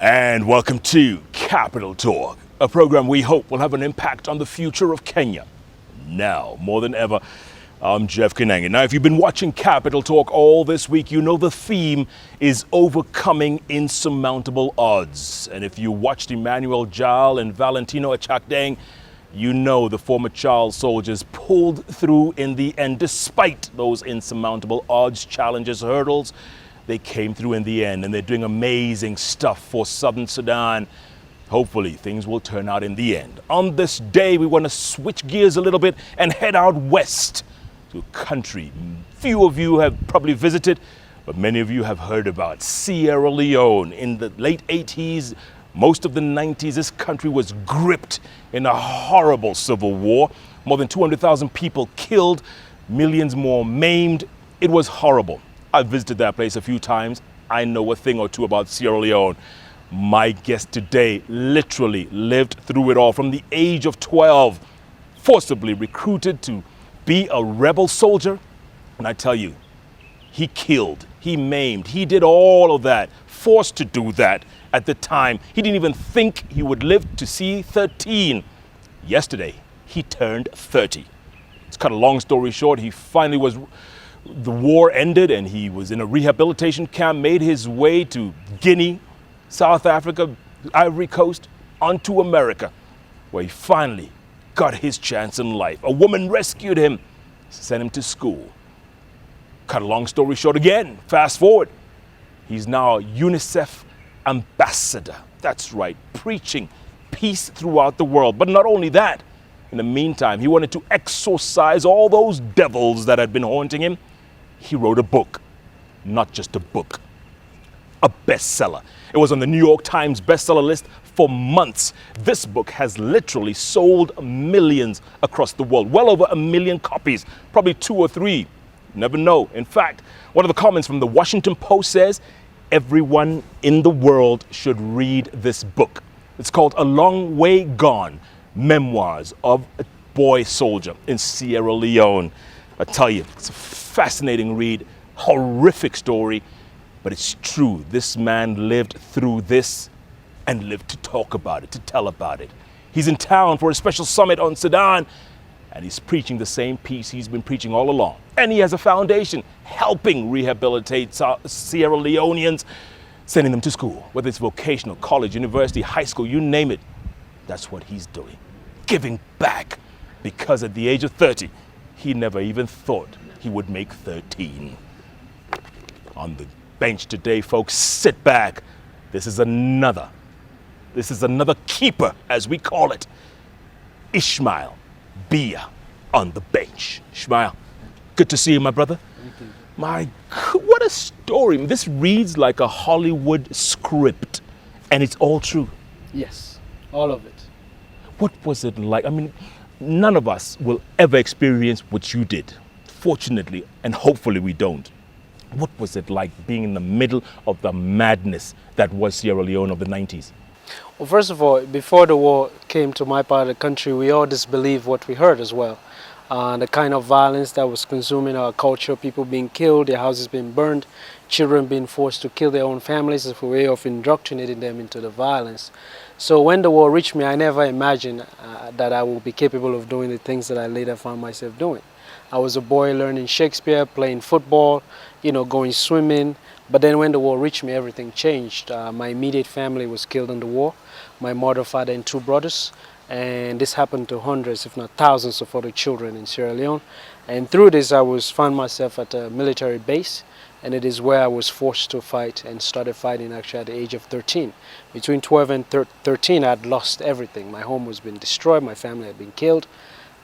And welcome to Capital Talk, a program we hope will have an impact on the future of Kenya. Now, more than ever, I'm Jeff Koinange. Now, if you've been watching Capital Talk all this week, you know the theme is overcoming insurmountable odds. And if you watched Emmanuel Jal and Valentino Achakdeng, you know the former child soldiers pulled through in the end. Despite those insurmountable odds, challenges, hurdles, they came through in the end, and they're doing amazing stuff for Southern Sudan. Hopefully, things will turn out in the end. On this day, we want to switch gears a little bit and head out west to a country few of you have probably visited, but many of you have heard about. Sierra Leone. In the late 80s, most of the 90s, this country was gripped in a horrible civil war. More than 200,000 people killed, millions more maimed. It was horrible. I've visited that place a few times. I know a thing or two about Sierra Leone. My guest today literally lived through it all from the age of 12, forcibly recruited to be a rebel soldier. And I tell you, he killed, he maimed, he did all of that, forced to do that at the time. He didn't even think he would live to see 13. Yesterday, he turned 30. To cut a long story short, he finally the war ended and he was in a rehabilitation camp, made his way to Guinea, South Africa, Ivory Coast, onto America, where he finally got his chance in life. A woman rescued him, sent him to school. Cut a long story short again, fast forward. He's now a UNICEF ambassador. That's right, preaching peace throughout the world. But not only that, in the meantime, he wanted to exorcise all those devils that had been haunting him. He wrote a book, not just a book, a bestseller. It was on the New York Times bestseller list for months. This book has literally sold millions across the world, well over 1 million copies, probably 2 or 3, never know. In fact, one of the comments from the Washington Post says, everyone in the world should read this book. It's called A Long Way Gone, Memoirs of a Boy Soldier in Sierra Leone. I tell you, it's a fascinating read, horrific story, but it's true. This man lived through this and lived to talk about it, to tell about it. He's in town for a special summit on Sudan, and he's preaching the same peace he's been preaching all along. And he has a foundation helping rehabilitate Sierra Leoneans, sending them to school, whether it's vocational, college, university, high school, you name it. That's what he's doing, giving back, because at the age of 30, he never even thought he would make 13. On the bench today, folks, sit back. This is another keeper, as we call it. Ishmael Beah on the bench. Ishmael, good to see you, my brother. Thank you. My, what a story. This reads like a Hollywood script, and it's all true. Yes, all of it. What was it like? I mean, none of us will ever experience what you did. Fortunately, and hopefully we don't. What was it like being in the middle of the madness that was Sierra Leone of the 90s? Well, first of all, before the war came to my part of the country, we all disbelieved what we heard as well. The kind of violence that was consuming our culture, people being killed, their houses being burned, children being forced to kill their own families as a way of indoctrinating them into the violence. So when the war reached me, I never imagined that I would be capable of doing the things that I later found myself doing. I was a boy learning Shakespeare, playing football, going swimming. But then when the war reached me, everything changed. My immediate family was killed in the war. My mother, father, and 2 brothers. And this happened to hundreds, if not thousands, of other children in Sierra Leone. And through this, I found myself at a military base. And it is where I was forced to fight and started fighting actually at the age of 13. Between 12 and 13, I had lost everything. My home was being destroyed. My family had been killed.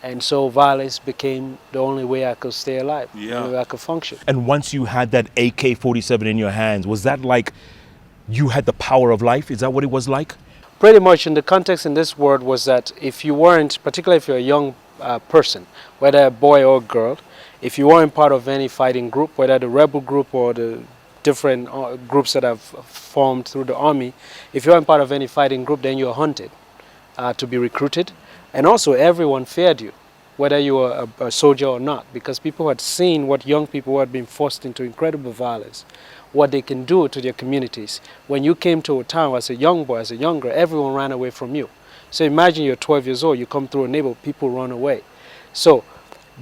And so violence became the only way I could stay alive, the only way I could function. And once you had that AK-47 in your hands, was that like you had the power of life? Is that what it was like? Pretty much in the context in this word was that if you weren't, particularly if you're a young person, whether a boy or a girl, if you weren't part of any fighting group, whether the rebel group or the different groups that have formed through the army, if you weren't part of any fighting group, then you're hunted to be recruited. And also everyone feared you, whether you were a soldier or not, because people had seen what young people who had been forced into incredible violence what they can do to their communities. When you came to a town as a young boy, as a young girl, everyone ran away from you. So imagine you're 12 years old, you come through a neighborhood, people run away. So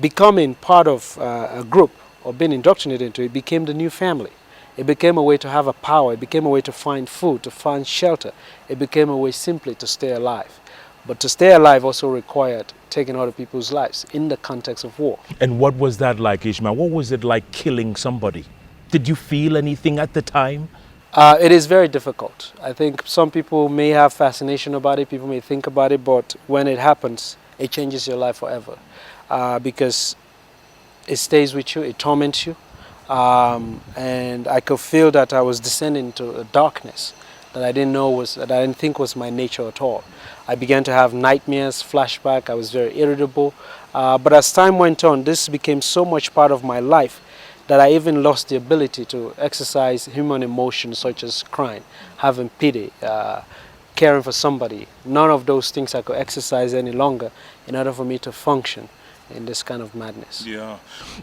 becoming part of a group or being indoctrinated into it became the new family. It became a way to have a power. It became a way to find food, to find shelter. It became a way simply to stay alive. But to stay alive also required taking other people's lives in the context of war. And what was that like, Ishmael? What was it like killing somebody? Did you feel anything at the time? It is very difficult. I think some people may have fascination about it, people may think about it, but when it happens, it changes your life forever. Because it stays with you, it torments you. And I could feel that I was descending into a darkness that I didn't think was my nature at all. I began to have nightmares, flashback. I was very irritable. But as time went on, this became so much part of my life that I even lost the ability to exercise human emotions such as crying, having pity, caring for somebody. None of those things I could exercise any longer in order for me to function in this kind of madness. Yeah.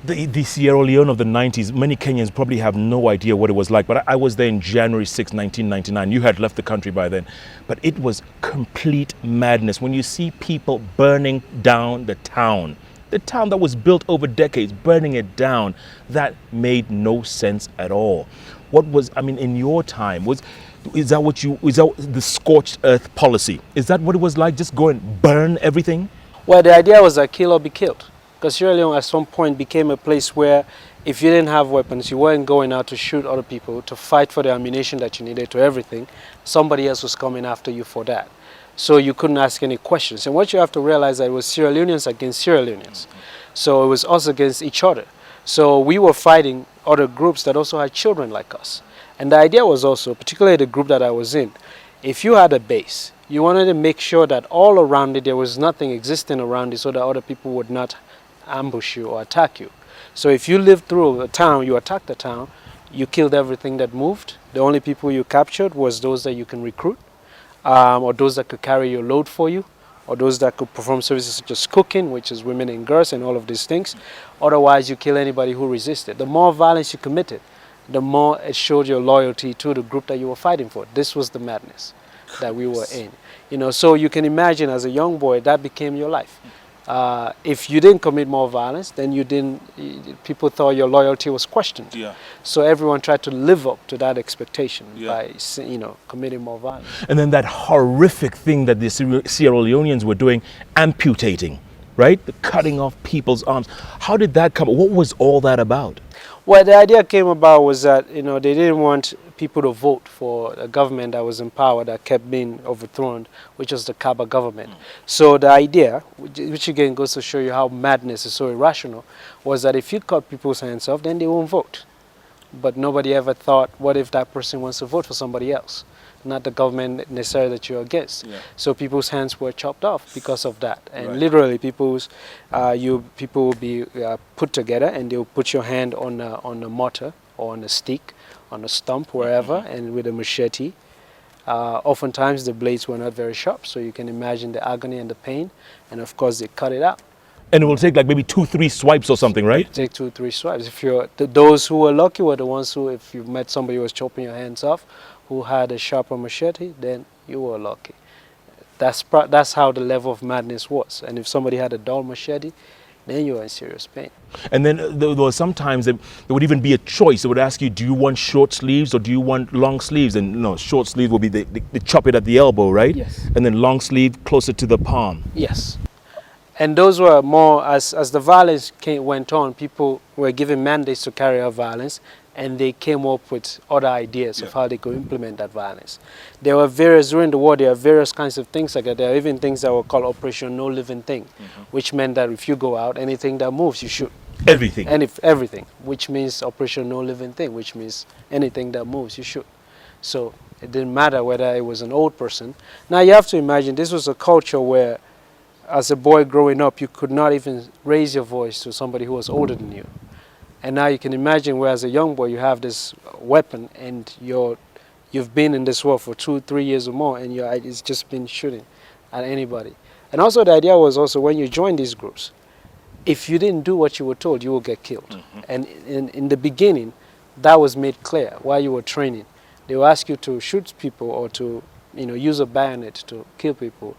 The Sierra Leone of the 90s, many Kenyans probably have no idea what it was like, but I was there in January 6, 1999. You had left the country by then. But it was complete madness. When you see people burning down the town that was built over decades, burning it down, that made no sense at all. What was, I mean, in your time, is that the scorched earth policy? Is that what it was like? Just go and burn everything? Well, the idea was that kill or be killed. Because Sierra Leone at some point became a place where if you didn't have weapons, you weren't going out to shoot other people, to fight for the ammunition that you needed to everything. Somebody else was coming after you for that. So you couldn't ask any questions. And what you have to realize that it was Sierra Leoneans against Sierra Leoneans. So it was us against each other. So we were fighting other groups that also had children like us. And the idea was also, particularly the group that I was in, if you had a base, you wanted to make sure that all around it there was nothing existing around it so that other people would not ambush you or attack you. So if you lived through a town, you attacked the town, you killed everything that moved. The only people you captured was those that you can recruit, or those that could carry your load for you, or those that could perform services such as cooking, which is women and girls and all of these things. Otherwise, you kill anybody who resisted. The more violence you committed, the more it showed your loyalty to the group that you were fighting for. This was the madness that we were in. You know, so you can imagine as a young boy, that became your life. If you didn't commit more violence, then people thought your loyalty was questioned. Yeah. So everyone tried to live up to that expectation by, committing more violence. And then that horrific thing that the Sierra Leoneans were doing, amputating, right? The cutting off people's arms. How did that come? What was all that about? Well, the idea came about was that, they didn't want people to vote for a government that was in power that kept being overthrown, which was the Kaba government. So the idea, which again goes to show you how madness is so irrational, was that if you cut people's hands off, then they won't vote. But nobody ever thought, what if that person wants to vote for somebody else? Not the government necessarily that you're against. Yeah. So people's hands were chopped off because of that. And literally people will be put together and they'll put your hand on a mortar or on a stick, on a stump, wherever, and with a machete. Oftentimes the blades were not very sharp, so you can imagine the agony and the pain. And of course they cut it out. And it will take like maybe 2-3 swipes or something, right? Take 2-3 swipes. If those who were lucky were the ones who, if you met somebody who was chopping your hands off, who had a sharper machete, then you were lucky. That's how the level of madness was. And if somebody had a dull machete, then you were in serious pain. And then there was sometimes there would even be a choice. They would ask you, do you want short sleeves or do you want long sleeves? And no, short sleeve would be they chop it at the elbow, right? Yes. And then long sleeve closer to the palm. Yes. And those were more, as the violence went on, people were given mandates to carry out violence, and they came up with other ideas of how they could implement that violence. There were during the war, there are various kinds of things like that. There are even things that were called Operation No Living Thing, which meant that if you go out, anything that moves, you shoot. Everything? Everything, which means Operation No Living Thing, which means anything that moves, you shoot. So it didn't matter whether it was an old person. Now you have to imagine this was a culture where, as a boy growing up, you could not even raise your voice to somebody who was older than you. And now you can imagine where as a young boy you have this weapon and you've been in this war for 2-3 years or more and it's just been shooting at anybody. And also the idea was also when you join these groups, if you didn't do what you were told, you will get killed. And in the beginning, that was made clear while you were training. They will ask you to shoot people or to, use a bayonet to kill people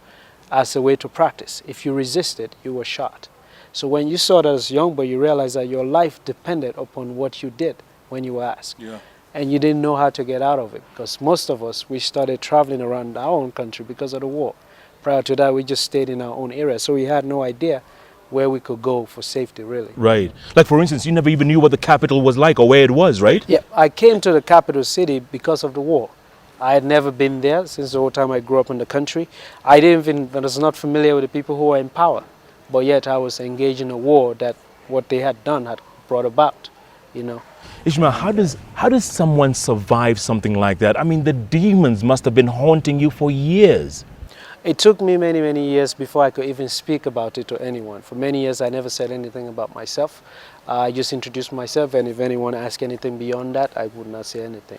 as a way to practice. If you resisted, you were shot. So when you saw that as a young boy, you realized that your life depended upon what you did when you were asked. Yeah. And you didn't know how to get out of it, because most of us, we started traveling around our own country because of the war. Prior to that, we just stayed in our own area, so we had no idea where we could go for safety, really. Right. Like, for instance, you never even knew what the capital was like or where it was, right? Yeah, I came to the capital city because of the war. I had never been there since the whole time I grew up in the country. I was not familiar with the people who were in power, but yet I was engaged in a war that what they had done had brought about, Ishmael, how does someone survive something like that? I mean, the demons must have been haunting you for years. It took me many, many years before I could even speak about it to anyone. For many years, I never said anything about myself. I just introduced myself, and if anyone asked anything beyond that, I would not say anything.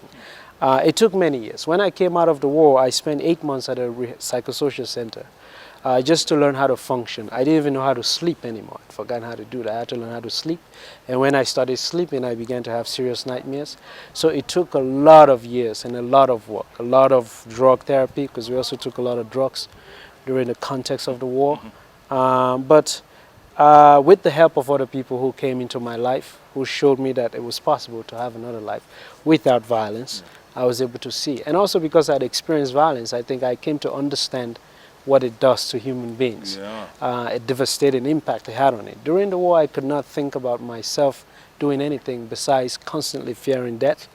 It took many years. When I came out of the war, I spent 8 months at a psychosocial center just to learn how to function. I didn't even know how to sleep anymore. I'd forgotten how to do that. I had to learn how to sleep. And when I started sleeping, I began to have serious nightmares. So it took a lot of years and a lot of work, a lot of drug therapy, because we also took a lot of drugs during the context of the war. But with the help of other people who came into my life, who showed me that it was possible to have another life without violence, I was able to see. And also because I'd experienced violence, I think I came to understand what it does to human beings, a devastating impact it had on it. During the war, I could not think about myself doing anything besides constantly fearing death,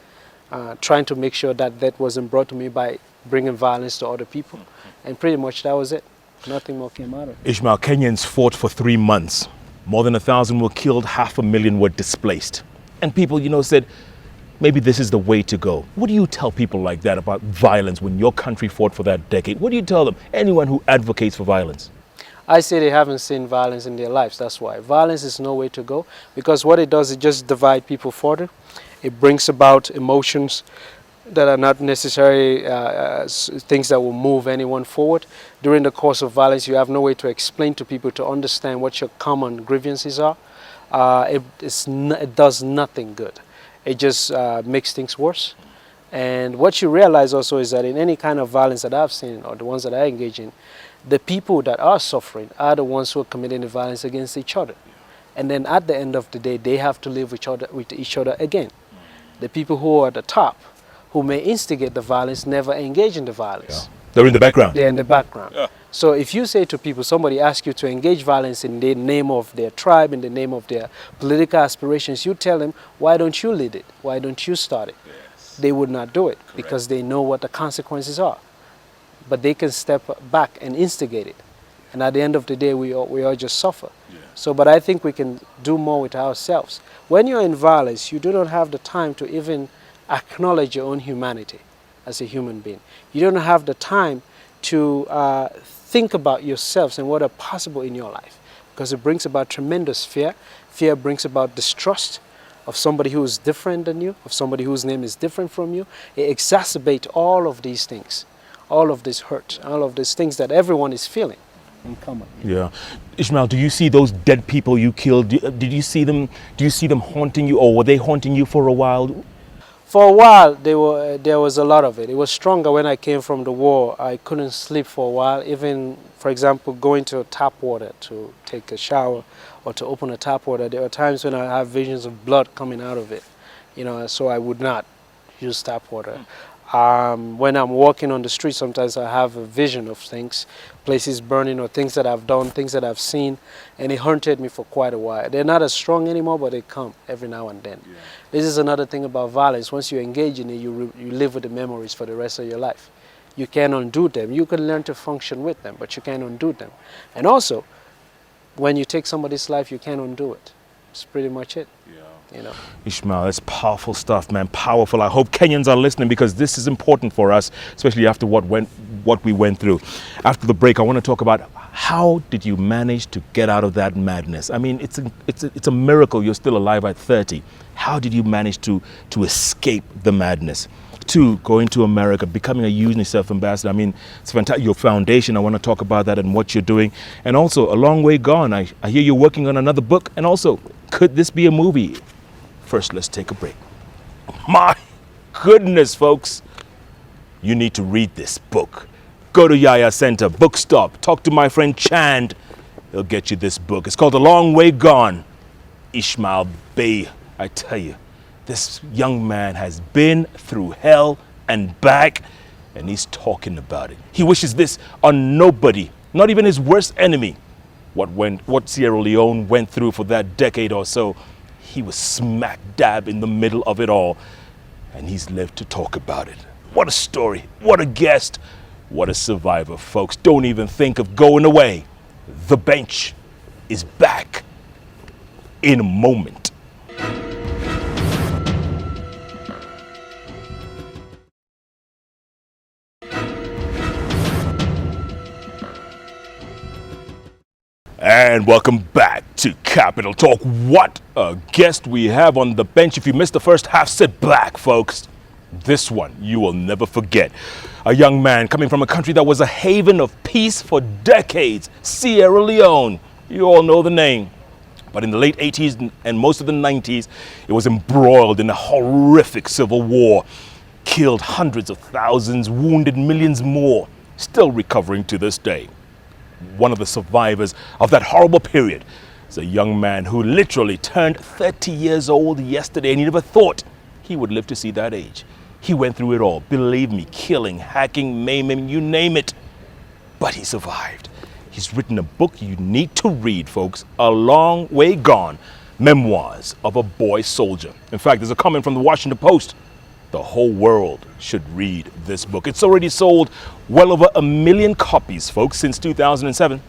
trying to make sure that death wasn't brought to me by bringing violence to other people. And pretty much that was it. Nothing more came out of it. Ishmael, Kenyans fought for 3 months. More than 1,000 were killed, 500,000 were displaced. And people, said, maybe this is the way to go. What do you tell people like that about violence when your country fought for that decade? What do you tell them, anyone who advocates for violence? I say they haven't seen violence in their lives, that's why. Violence is no way to go, because what it does, it just divides people further. It brings about emotions that are not necessarily things that will move anyone forward. During the course of violence, you have no way to explain to people to understand what your common grievances are. It does nothing good. It just makes things worse. And what you realize also is that in any kind of violence that I've seen, or the ones that I engage in, the people that are suffering are the ones who are committing the violence against each other. And then at the end of the day, they have to live with each other again. The people who are at the top, who may instigate the violence, never engage in the violence. Yeah. They're in the background. They're in the background. Yeah. So if you say to people, somebody asks you to engage violence in the name of their tribe, in the name of their political aspirations, you tell them, why don't you lead it? Why don't you start it? Yes. They would not do it. Correct. Because they know what the consequences are. But they can step back and instigate it. And at the end of the day, we all just suffer. Yeah. So, but I think we can do more with ourselves. When you're in violence, you do not have the time to even acknowledge your own humanity as a human being. You don't have the time to think about yourselves and what are possible in your life, because it brings about tremendous fear. Fear brings about distrust of somebody who is different than you, of somebody whose name is different from you. It exacerbates all of these things, all of this hurt, all of these things that everyone is feeling in common. Yeah. Ishmael, do you see those dead people you killed? Did you see them? Do you see them haunting you, or were they haunting you for a while? For a while, there was a lot of it. It was stronger when I came from the war. I couldn't sleep for a while. Even, for example, going to tap water to take a shower or to open a tap water, there were times when I have visions of blood coming out of it, so I would not use tap water. When I'm walking on the street, sometimes I have a vision of things, places burning or things that I've done, things that I've seen, and it haunted me for quite a while. They're not as strong anymore, but they come every now and then. Yeah. This is another thing about violence. Once you engage in it, you live with the memories for the rest of your life. You can't undo them. You can learn to function with them, but you can't undo them. And also, when you take somebody's life, you can't undo it. That's pretty much it. Yeah. Ishmael, that's powerful stuff, man. Powerful. I hope Kenyans are listening, because this is important for us, especially after what we went through. After the break, I want to talk about how did you manage to get out of that madness? I mean, it's a miracle you're still alive at 30. How did you manage to escape the madness? To going to America, becoming a UNICEF ambassador. I mean, it's fantastic. Your foundation, I want to talk about that and what you're doing. And also, a long way gone. I hear you're working on another book. And also, could this be a movie? First, let's take a break. My goodness, folks. You need to read this book. Go to Yaya Center, Bookstop, talk to my friend Chand. He'll get you this book. It's called A Long Way Gone. Ishmael Beah. I tell you, this young man has been through hell and back, and he's talking about it. He wishes this on nobody, not even his worst enemy. What Sierra Leone went through for that decade or so, he was smack dab in the middle of it all, and he's lived to talk about it. What a story, what a guest, what a survivor, folks. Don't even think of going away. The Bench is back in a moment. And welcome back to Capital Talk. What a guest we have on the bench. If you missed the first half, sit back, folks. This one you will never forget. A young man coming from a country that was a haven of peace for decades, Sierra Leone. You all know the name. But in the late 80s and most of the 90s, it was embroiled in a horrific civil war. Killed hundreds of thousands, wounded millions more, still recovering to this day. One of the survivors of that horrible period is a young man who literally turned 30 years old yesterday, and he never thought he would live to see that age. He went through it all, believe me, killing, hacking, maiming, you name it. But he survived. He's written a book you need to read, folks, A Long Way Gone, Memoirs of a Boy Soldier. In fact, there's a comment from the Washington Post. The whole world should read this book. It's already sold well over 1 million copies, folks, since 2007.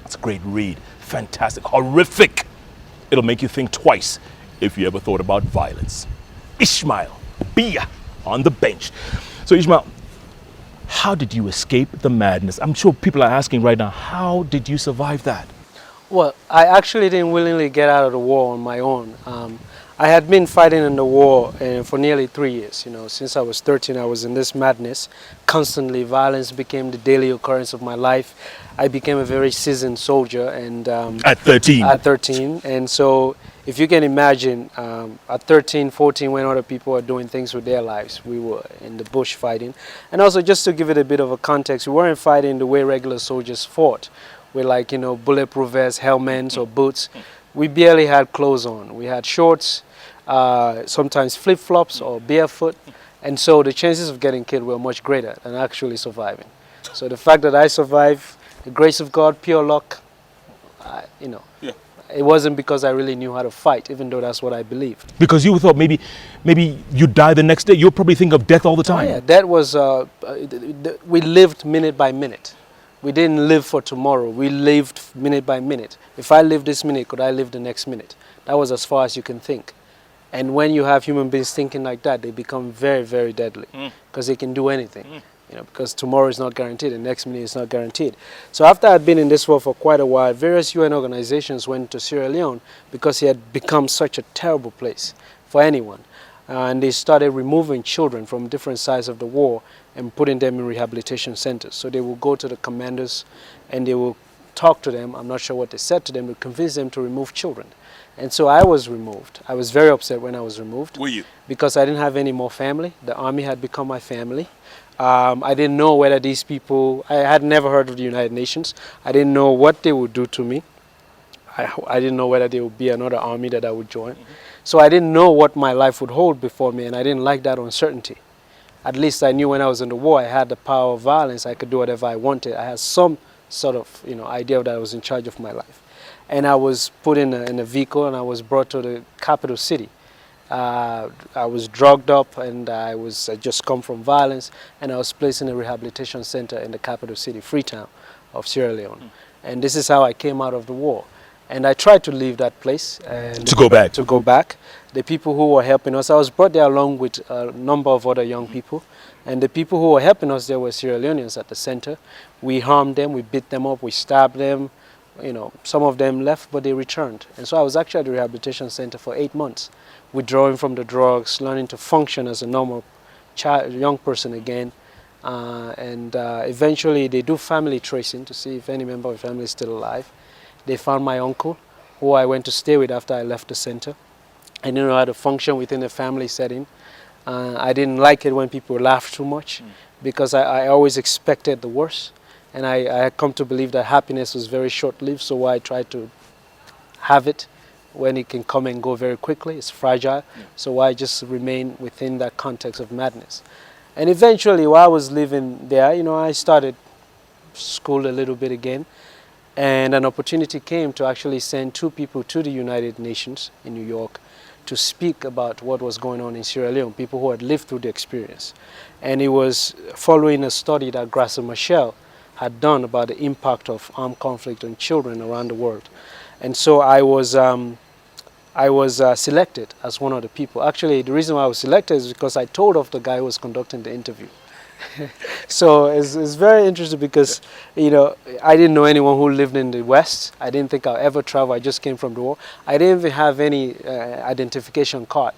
It's a great read, fantastic, horrific. It'll make you think twice if you ever thought about violence. Ishmael Beah on the bench. So Ishmael, how did you escape the madness? I'm sure people are asking right now, how did you survive that? Well, I actually didn't willingly get out of the war on my own. I had been fighting in the war for nearly 3 years. You know, since I was 13, I was in this madness. Constantly, violence became the daily occurrence of my life. I became a very seasoned soldier, and At 13? At 13, and so if you can imagine, at 13, 14, when other people are doing things with their lives, we were in the bush fighting. And also, just to give it a bit of a context, we weren't fighting the way regular soldiers fought, with like, you know, bulletproof vests, helmets, or boots. We barely had clothes on. We had shorts, sometimes flip-flops or barefoot, and so the chances of getting killed were much greater than actually surviving. So the fact that I survived, the grace of God, pure luck, you know, Yeah. it wasn't because I really knew how to fight, even though that's what I believed. Because you thought maybe you'd die the next day. You'll probably think of death all the time. Oh, yeah, that was, we lived minute by minute. We didn't live for tomorrow. We lived minute by minute. If I lived this minute, could I live the next minute? That was as far as you can think. And when you have human beings thinking like that, they become very, very deadly, because they can do anything. You know, because tomorrow is not guaranteed, the next minute is not guaranteed. So after I'd been in this war for quite a while, various UN organizations went to Sierra Leone because it had become such a terrible place for anyone. And they started removing children from different sides of the war and putting them in rehabilitation centers. So they will go to the commanders and they will talk to them. I'm not sure what they said to them, but convince them to remove children. And so I was removed. I was very upset when I was removed. Were you? Because I didn't have any more family. The army had become my family. I didn't know whether these people, I had never heard of the United Nations. I didn't know what they would do to me. I didn't know whether there would be another army that I would join. So I didn't know what my life would hold before me, and I didn't like that uncertainty. At least I knew when I was in the war, I had the power of violence. I could do whatever I wanted. I had some sort of, you know, idea that I was in charge of my life. And I was put in a vehicle, and I was brought to the capital city. I was drugged up, and I just come from violence, and I was placed in a rehabilitation center in the capital city, Freetown of Sierra Leone. And this is how I came out of the war. And I tried to leave that place. And To go back? To go back. The people who were helping us, I was brought there along with a number of other young people. And the people who were helping us there were Sierra Leoneans at the center. We harmed them, we beat them up, we stabbed them. You know, some of them left, but they returned. And so I was actually at the rehabilitation center for 8 months, withdrawing from the drugs, learning to function as a normal young person again. Eventually they do family tracing to see if any member of the family is still alive. They found my uncle, who I went to stay with after I left the center. I didn't know how to function within a family setting. I didn't like it when people laughed too much because I always expected the worst. And I had come to believe that happiness was very short-lived, so I tried to have it when it can come and go very quickly. It's fragile, so I just remain within that context of madness. And eventually, while I was living there, you know, I started school a little bit again, and an opportunity came to actually send 2 people to the United Nations in New York to speak about what was going on in Sierra Leone, people who had lived through the experience. And it was following a study that Grasa Machel had done about the impact of armed conflict on children around the world. And so I was selected as one of the people. Actually, the reason why I was selected is because I told off the guy who was conducting the interview. So it's very interesting because, you know, I didn't know anyone who lived in the West. I didn't think I'd ever travel. I just came from the war. I didn't even have any identification card.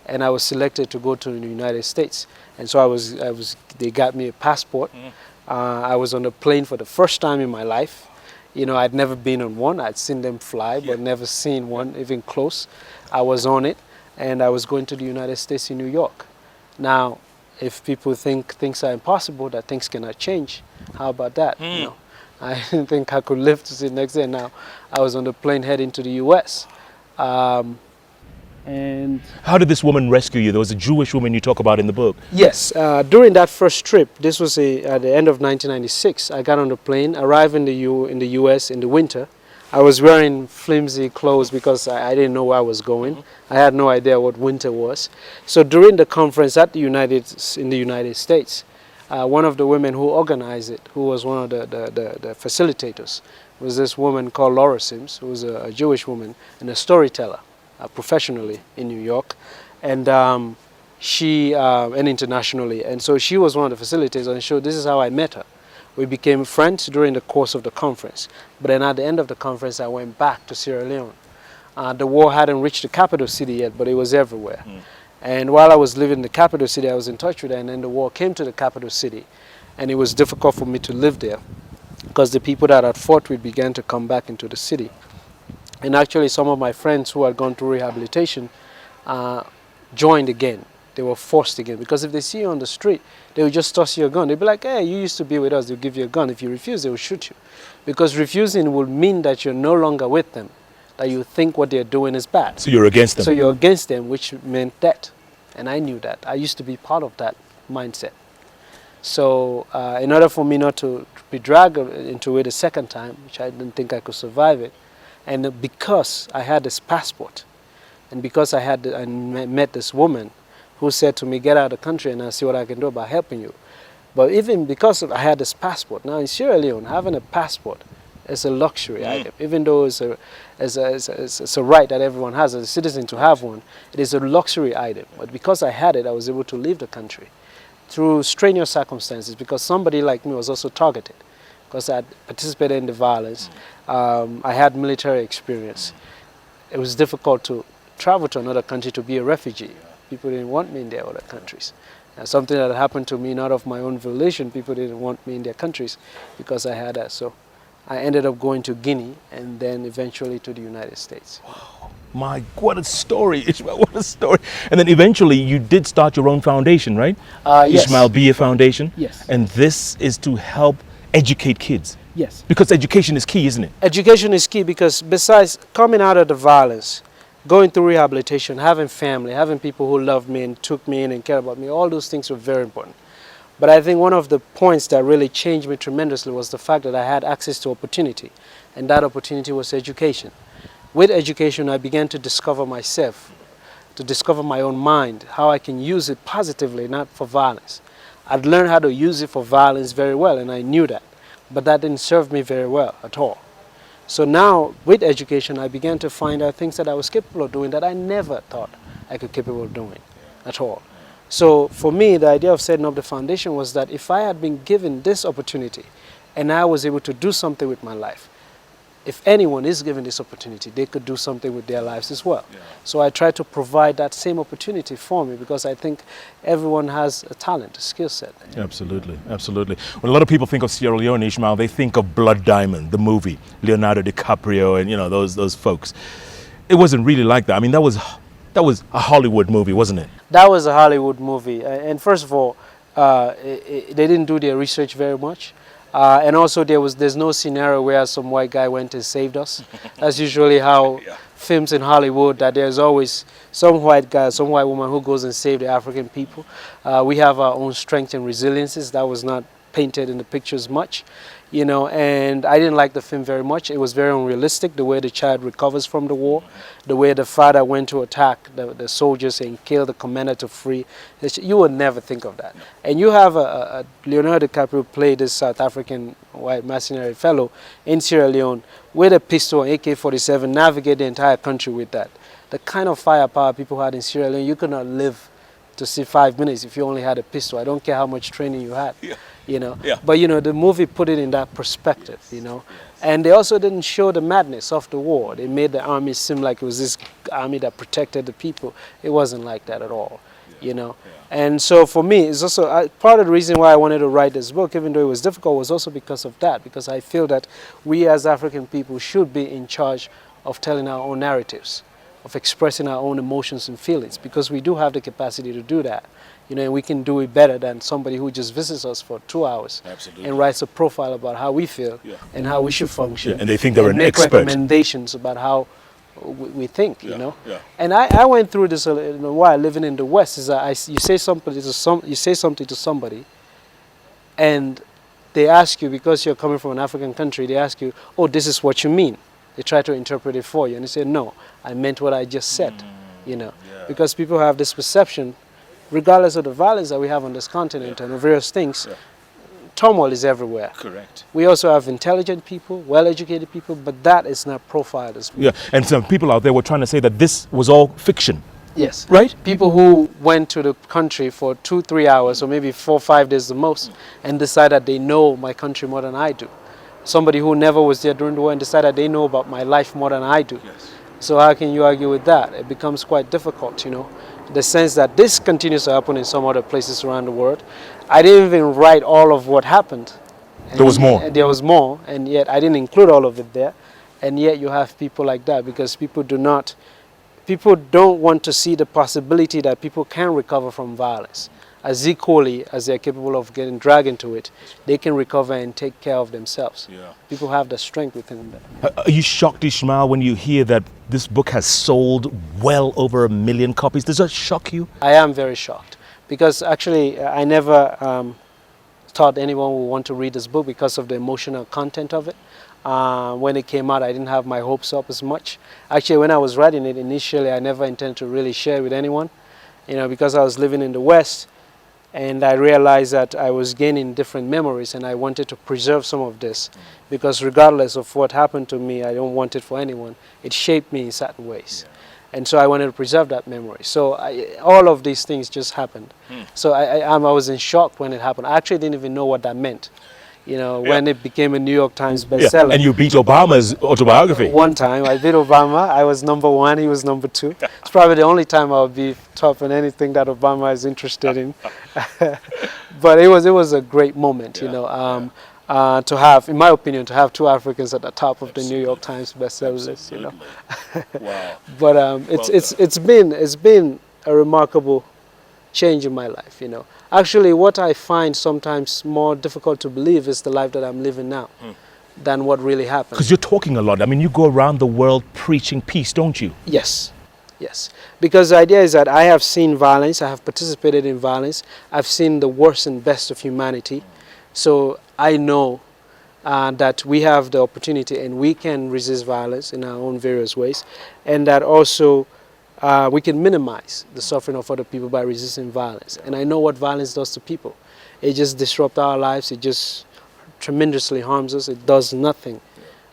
And I was selected to go to the United States. And so they got me a passport. I was on a plane for the first time in my life. You know, I'd never been on one. I'd seen them fly, but never seen one even close. I was on it, and I was going to the United States in New York. Now, if people think things are impossible, that things cannot change, how about that? You know, I didn't think I could live to see the next day. Now, I was on the plane heading to the U.S. And How did this woman rescue you? There was a Jewish woman you talk about in the book. yes, during that first trip, this was at the end of 1996, I got on the plane, arrived in the U.S. in the winter. I was wearing flimsy clothes because I didn't know where I was going. I had no idea what winter was. So during the conference in the United States, one of the women who organized it, who was one of the facilitators, was this woman called Laura Sims, who was a Jewish woman and a storyteller. Professionally in New York, and and internationally, and so she was one of the facilitators, and so this is how I met her. We became friends during the course of the conference, but then at the end of the conference I went back to Sierra Leone. The war hadn't reached the capital city yet, but it was everywhere. And while I was living in the capital city, I was in touch with her, and then the war came to the capital city, and it was difficult for me to live there because the people that had fought with began to come back into the city. And actually some of my friends who had gone through rehabilitation joined again. They were forced again, because if they see you on the street, they will just toss you a gun. They'll be like, hey, you used to be with us, they'll give you a gun. If you refuse, they will shoot you. Because refusing will mean that you're no longer with them, that you think what they're doing is bad. So you're against them. So you're against them, which meant death. And I knew that. I used to be part of that mindset. So in order for me not to be dragged into it a second time, which I didn't think I could survive it, and because I had this passport, and because I met this woman who said to me, get out of the country and I'll see what I can do about helping you. But even because I had this passport, now in Sierra Leone, having a passport is a luxury item. Even though it's a right that everyone has as a citizen to have one, it is a luxury item. But because I had it, I was able to leave the country through strenuous circumstances, because somebody like me was also targeted. Because I had participated in the violence, I had military experience. It was difficult to travel to another country to be a refugee. People didn't want me in their other countries. Something that happened to me not of my own volition, people didn't want me in their countries because I had that. So I ended up going to Guinea and then eventually to the United States. Wow. My, what a story, Ishmael, what a story. And then eventually you did start your own foundation, right? Yes. Ishmael Beah Foundation. Yes. And this is to help educate kids. Yes. Because education is key, isn't it? Education is key, because besides coming out of the violence, going through rehabilitation, having family, having people who loved me and took me in and cared about me, all those things were very important. But I think one of the points that really changed me tremendously was the fact that I had access to opportunity, and that opportunity was education. With education, I began to discover myself, to discover my own mind, how I can use it positively, not for violence. I'd learned how to use it for violence very well, and I knew that, but that didn't serve me very well at all. So now, with education, I began to find out things that I was capable of doing that I never thought I could be capable of doing at all. So for me, the idea of setting up the foundation was that if I had been given this opportunity and I was able to do something with my life, if anyone is given this opportunity, they could do something with their lives as well. Yeah. So I try to provide that same opportunity for me, because I think everyone has a talent, a skill set. Absolutely, absolutely. When a lot of people think of Sierra Leone, Ishmael, they think of Blood Diamond, the movie, Leonardo DiCaprio and, you know, those folks. It wasn't really like that. I mean, that was That was a Hollywood movie, wasn't it? That was a Hollywood movie. And first of all, they didn't do their research very much. And also there's no scenario where some white guy went and saved us. That's usually how films in Hollywood, that there's always some white guy, some white woman who goes and saves the African people. We have our own strength and resiliences. That was not painted in the pictures much, you know, and I didn't like the film very much. It was very unrealistic, the way the child recovers from the war, the way the father went to attack the soldiers and kill the commander to free. You would never think of that. And you have a Leonardo DiCaprio play this South African white mercenary fellow in Sierra Leone with a pistol and AK-47, navigate the entire country with that. The kind of firepower people had in Sierra Leone, you could not live to see 5 minutes if you only had a pistol. I don't care how much training you had. You know, but you know, the movie put it in that perspective, you know, and they also didn't show the madness of the war. They made the army seem like it was this army that protected the people. It wasn't like that at all, you know. And so for me, it's also part of the reason why I wanted to write this book, even though it was difficult, was also because of that, because I feel that we as African people should be in charge of telling our own narratives, of expressing our own emotions and feelings, because we do have the capacity to do that. You know, and we can do it better than somebody who just visits us for 2 hours and writes a profile about how we feel and how we should function. And they think they're an make expert. Recommendations about how we think, you know. And I went through this while living in the West. Is that you say something to somebody, and they ask you, because you're coming from an African country, they ask you, "Oh, this is what you mean." They try to interpret it for you, and they say, "No, I meant what I just said," you know, because people have this perception. Regardless of the violence that we have on this continent and various things, turmoil is everywhere. Correct. We also have intelligent people, well-educated people, but that is not profiled as well. Yeah, and some people out there were trying to say that this was all fiction. Yes. Right? People who went to the country for 2-3 hours, or maybe 4-5 days the most, and decide that they know my country more than I do. Somebody who never was there during the war and decide that they know about my life more than I do. Yes. So how can you argue with that? It becomes quite difficult, you know. The sense that this continues to happen in some other places around the world. I didn't even write all of what happened. There was more. There was more, and yet I didn't include all of it there. And yet you have people like that, because people don't want to see the possibility that people can recover from violence. As equally as they're capable of getting dragged into it, they can recover and take care of themselves. People have the strength within them. Are you shocked, Ishmael, when you hear that this book has sold well over 1 million copies? Does that shock you? I am very shocked, because actually I never thought anyone would want to read this book because of the emotional content of it. When it came out, I didn't have my hopes up as much. Actually, when I was writing it initially, I never intended to really share it with anyone, you know, because I was living in the West. And I realized that I was gaining different memories, and I wanted to preserve some of this, because regardless of what happened to me, I don't want it for anyone. It shaped me in certain ways. And so I wanted to preserve that memory. So all of these things just happened. So I was in shock when it happened. I actually didn't even know what that meant. You know, when it became a New York Times bestseller. And you beat Obama's autobiography. One time, I beat Obama. I was #1, he was #2. It's probably the only time I'll be top in anything that Obama is interested in. But it was a great moment, you know, to have, in my opinion, to have 2 Africans at the top of the New York Times bestseller list, you know. Wow. But it's been a remarkable change in my life, you know. Actually, what I find sometimes more difficult to believe is the life that I'm living now than what really happened. Because you're talking a lot. I mean, you go around the world preaching peace, don't you? Yes, yes. Because the idea is that I have seen violence, I have participated in violence, I've seen the worst and best of humanity. So I know that we have the opportunity and we can resist violence in our own various ways, and that also we can minimize the suffering of other people by resisting violence. And I know what violence does to people. It just disrupts our lives. It just tremendously harms us. It does nothing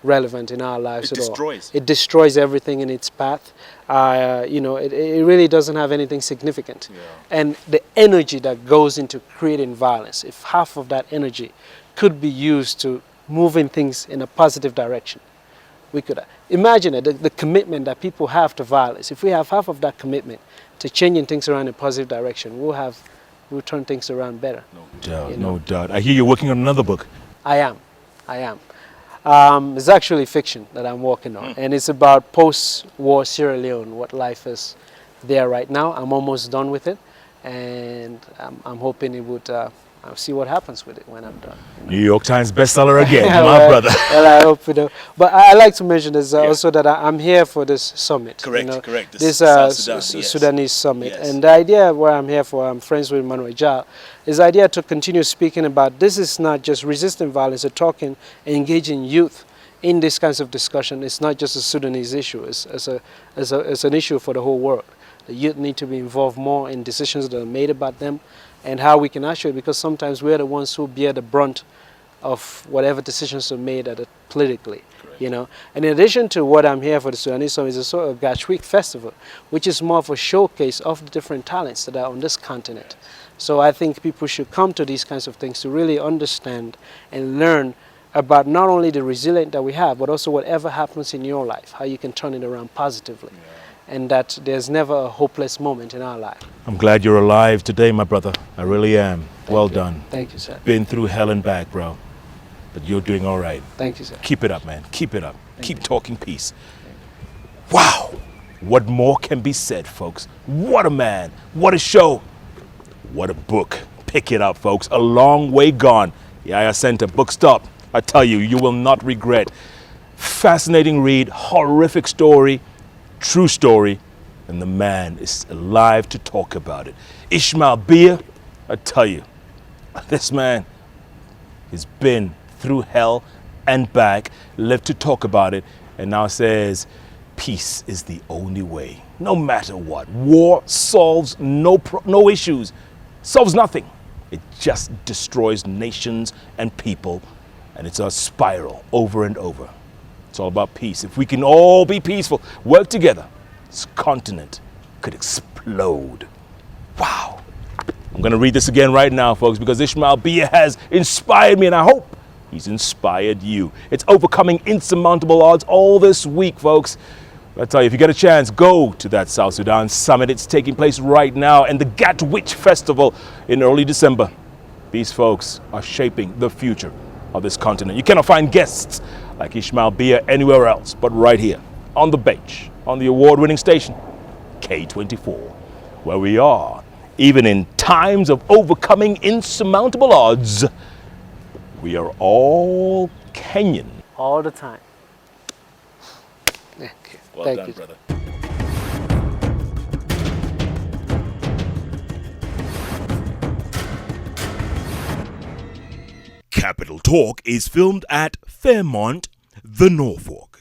relevant in our lives at all. It destroys everything in its path. You know, it really doesn't have anything significant. And the energy that goes into creating violence, if half of that energy could be used to moving things in a positive direction, we could imagine it, the commitment that people have to violence. If we have half of that commitment to changing things around in a positive direction, we'll turn things around better. No doubt, you know? No doubt. I hear you're working on another book. I am. It's actually fiction that I'm working on, and it's about post-war Sierra Leone, what life is there right now. I'm almost done with it, and I'm hoping it would. I'll see what happens with it when I'm done. New York Times bestseller again, my Well, brother. well, I hope you know. But I like to mention this also that I'm here for this summit. Correct, you know, correct. This South Sudan, yes. Sudanese summit. Yes. And the idea where I'm here for, I'm friends with Manuel Jal, is the idea to continue speaking about this is not just resisting violence, or talking, engaging youth in these kinds of discussion. It's not just a Sudanese issue. It's an issue for the whole world. The youth need to be involved more in decisions that are made about them, and how we can actually, because sometimes we're the ones who bear the brunt of whatever decisions are made politically, you know. And in addition to what I'm here for the Sudanese Summit is a sort of Gachweek Festival, which is more of a showcase of the different talents that are on this continent. So I think people should come to these kinds of things to really understand and learn about not only the resilience that we have, but also whatever happens in your life, how you can turn it around positively. And that there's never a hopeless moment in our life. I'm glad you're alive today, my brother. I really am. Well done. Thank you, sir. Been through hell and back, bro. But you're doing all right. Thank you, sir. Keep it up, man. Keep it up. Keep talking peace. Wow. What more can be said, folks? What a man. What a show. What a book. Pick it up, folks. A Long Way Gone. Yaya Center. Book stop. I tell you, you will not regret. Fascinating read. Horrific story. True story, and the man is alive to talk about it. Ishmael Beah, I tell you, this man has been through hell and back, lived to talk about it, and now says peace is the only way, no matter what. War solves no issues, solves nothing. It just destroys nations and people, and it's a spiral over and over. It's all about peace. If we can all be peaceful, work together, this continent could explode. Wow. I'm going to read this again right now, folks, because Ishmael Beah has inspired me, and I hope he's inspired you. It's overcoming insurmountable odds all this week, folks. I tell you, if you get a chance, go to that South Sudan summit. It's taking place right now, and the Gachweek Festival in early December. These folks are shaping the future of this continent. You cannot find guests like Ishmael Beah anywhere else but right here on the bench, on the award-winning station, K24, where we are, even in times of overcoming insurmountable odds, we are all Kenyan. All the time. Yeah, okay. Well Thank done, you. brother. Capital Talk is filmed at Fairmont, the Norfolk.